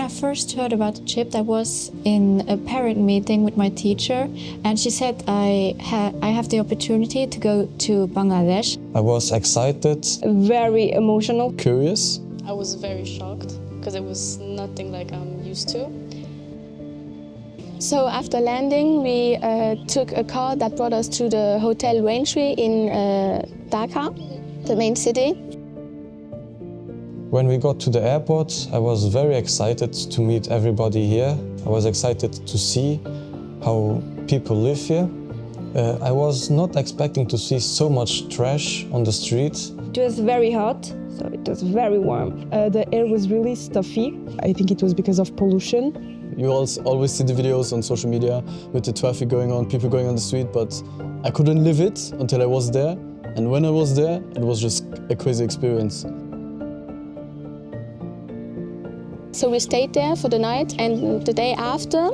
I first heard about the chip, that was in a parent meeting with my teacher, and she said I have the opportunity to go to Bangladesh. I was excited, very emotional, curious. I was very shocked because it was nothing like I'm used to. So after landing, we took a car that brought us to the Hotel Raintree in Dhaka, the main city. When we got to the airport, I was very excited to meet everybody here. I was excited to see how people live here. I was not expecting to see so much trash on the street. It was very hot, so it was very warm. The air was really stuffy. I think it was because of pollution. You always see the videos on social media with the traffic going on, people going on the street, but I couldn't live it until I was there. And when I was there, it was just a crazy experience. So we stayed there for the night, and the day after,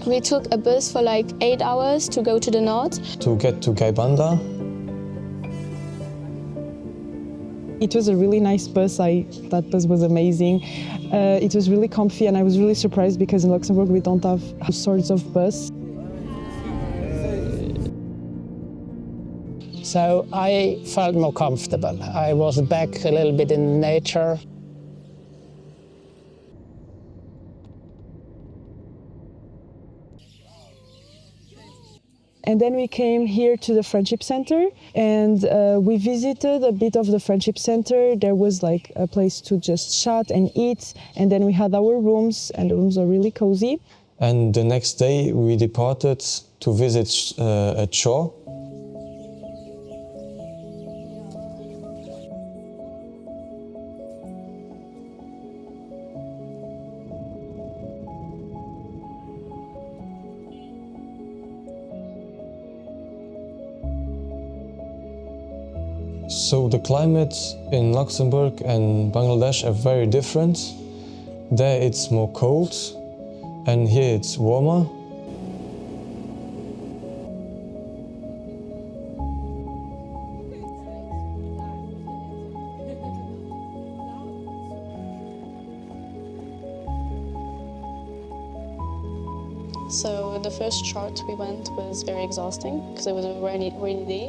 we took a bus for like 8 hours to go to the north. To get to Gaibandha. It was a really nice bus. That bus was amazing. It was really comfy, and I was really surprised because in Luxembourg we don't have sorts of bus. So I felt more comfortable. I was back a little bit in nature. And then we came here to the Friendship Center, and we visited a bit of the Friendship Center. There was like a place to just chat and eat, and then we had our rooms, and the rooms are really cozy. And the next day we departed to visit a Chars. So the climate in Luxembourg and Bangladesh are very different. There it's more cold, and here it's warmer. So the first chart we went was very exhausting because it was a rainy day.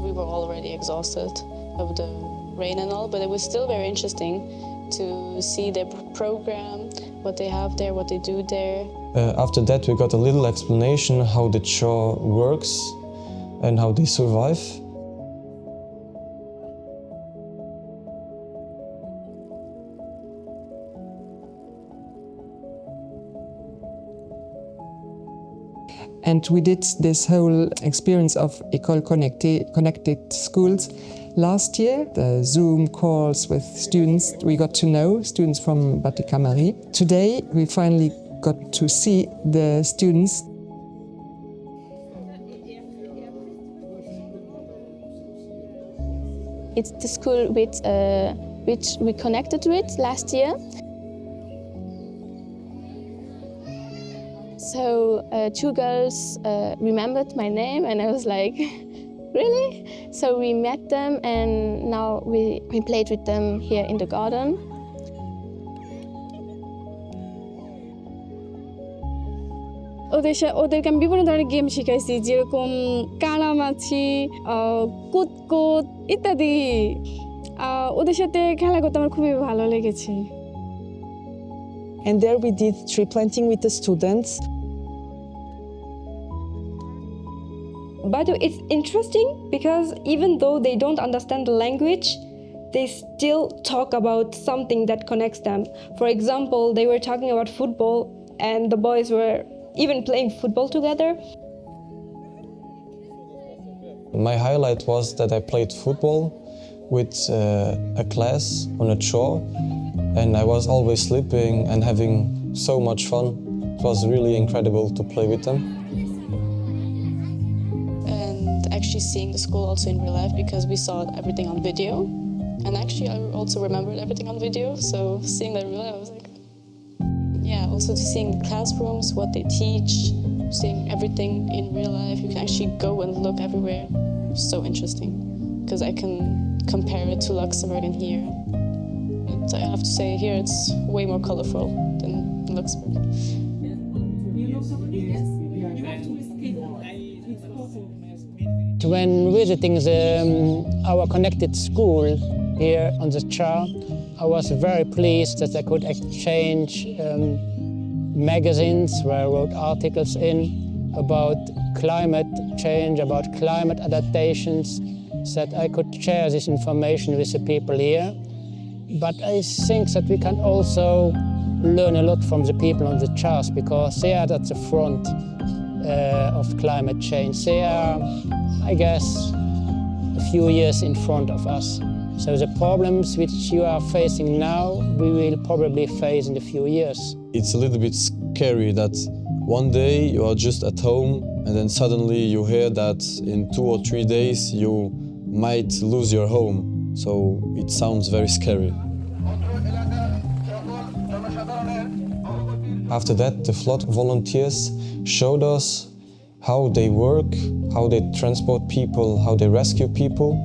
We were already exhausted of the rain and all, but it was still very interesting to see their program, what they have there, what they do there. After that we got a little explanation how the Chars works and how they survive. And we did this whole experience of École connected schools last year, the Zoom calls with students. We got to know students from Batik-Amari. Today we finally got to see the students. It's the school which we connected with last year. So two girls remembered my name, and I was like, really? So we met them, and now we played with them here in the garden. ওদেরকে আমি বিভিন্ন ধরনের game শিখাইছি, যেরকম কানামাছি, কুতকুত ইত্যাদি। ওদের সাথে খেলা করতে আমার খুবই ভালো লেগেছে। And there we did tree planting with the students. But it's interesting because even though they don't understand the language, they still talk about something that connects them. For example, they were talking about football, and the boys were even playing football together. My highlight was that I played football with a class on a Chars, and I was always sleeping and having so much fun. It was really incredible to play with them. And actually seeing the school also in real life, because we saw everything on video. And actually I also remembered everything on video, so seeing that in real life, I was like, yeah, also to seeing the classrooms, what they teach, seeing everything in real life. You can actually go and look everywhere. So interesting, because I can compare it to Luxembourg and here. And I have to say, here it's way more colorful than in Luxembourg. When visiting our connected school here on the Chars, I was very pleased that I could exchange magazines where I wrote articles in about climate change, about climate adaptations, so that I could share this information with the people here. But I think that we can also learn a lot from the people on the Chars, because they are at the front of climate change. They are, I guess, a few years in front of us. So the problems which you are facing now, we will probably face in a few years. It's a little bit scary that one day you are just at home and then suddenly you hear that in 2 or 3 days you might lose your home. So it sounds very scary. After that, the flood volunteers showed us how they work, how they transport people, how they rescue people.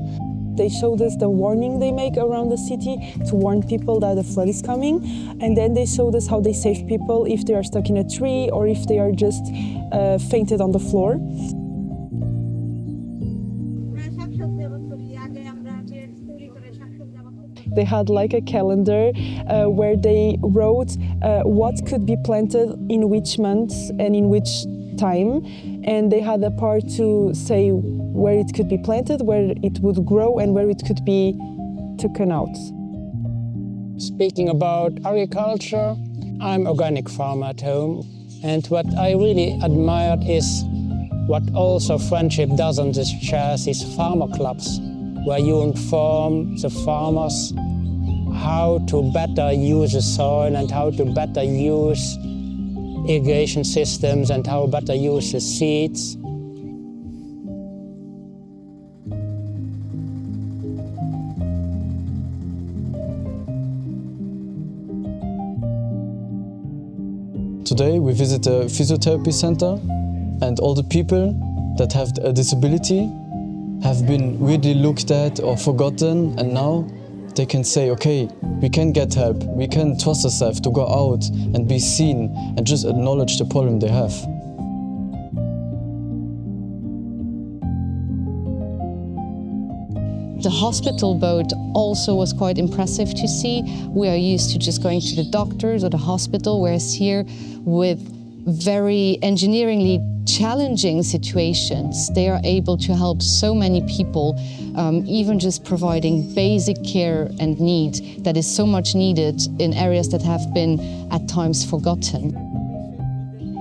They showed us the warning they make around the city to warn people that the flood is coming. And then they showed us how they save people if they are stuck in a tree or if they are just fainted on the floor. They had like a calendar where they wrote what could be planted in which months and in which time, and they had a part to say where it could be planted, where it would grow, and where it could be taken out. Speaking about agriculture, I'm organic farmer at home, and what I really admired is what also Friendship does on this Chars is farmer clubs, where you inform the farmers how to better use the soil and how to better use irrigation systems and how better use the seeds. Today we visit a physiotherapy center, and all the people that have a disability have been weirdly looked at or forgotten, and now they can say, okay, we can get help, we can trust ourselves to go out and be seen and just acknowledge the problem they have. The hospital boat also was quite impressive to see. We are used to just going to the doctors or the hospital, whereas here with very engineeringly challenging situations, they are able to help so many people, even just providing basic care and need that is so much needed in areas that have been at times forgotten.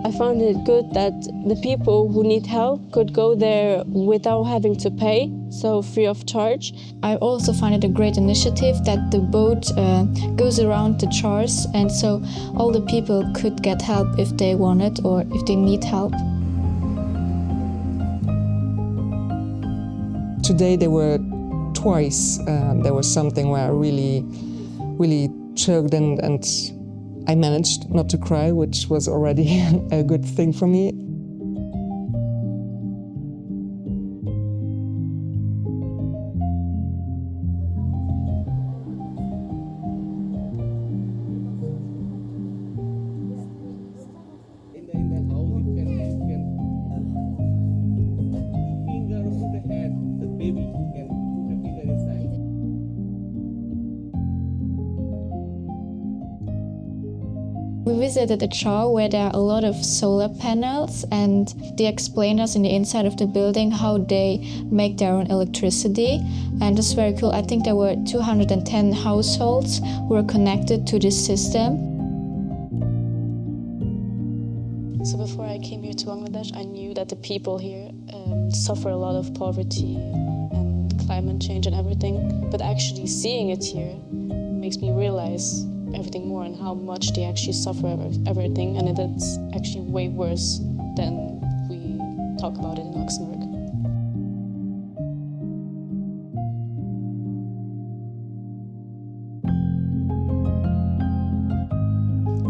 I found it good that the people who need help could go there without having to pay, so free of charge. I also find it a great initiative that the boat goes around the Chars, and so all the people could get help if they want it or if they need help. Today there were twice, there was something where I really choked and I managed not to cry, which was already a good thing for me. We visited a Chars where there are a lot of solar panels, and they explained us in the inside of the building how they make their own electricity, and it's very cool. I think there were 210 households who were connected to this system. So before I came here to Bangladesh, I knew that the people here suffer a lot of poverty and climate change and everything, but actually seeing it here makes me realize everything more and how much they actually suffer everything, and it's actually way worse than we talk about it in Luxembourg.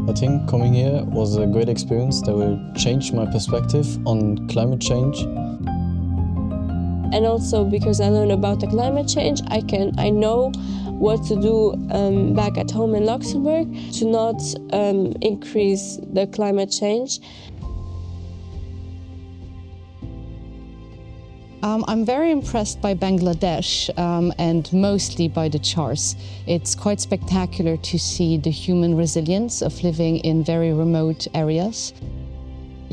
I think coming here was a great experience that will change my perspective on climate change. And also because I learned about the climate change, I know what to do back at home in Luxembourg to not increase the climate change. I'm very impressed by Bangladesh and mostly by the Chars. It's quite spectacular to see the human resilience of living in very remote areas.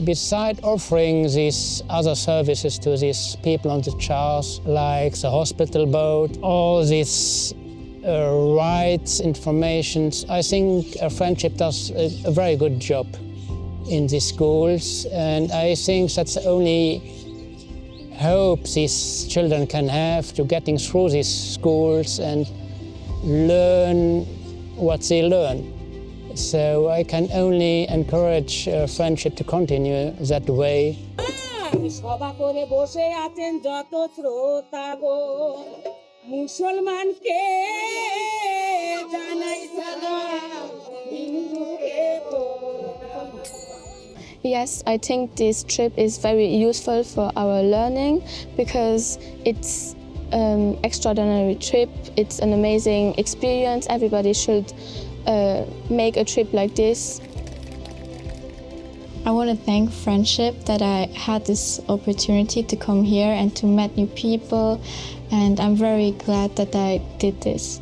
Beside offering these other services to these people on the Chars, like the hospital boat, all these rights, informations, I think Friendship does a very good job in the schools, and I think that's the only hope these children can have to getting through these schools and learn what they learn. So I can only encourage Friendship to continue that way. Yes, I think this trip is very useful for our learning because it's an extraordinary trip. It's an amazing experience. Everybody should make a trip like this. I want to thank Friendship that I had this opportunity to come here and to meet new people, and I'm very glad that I did this.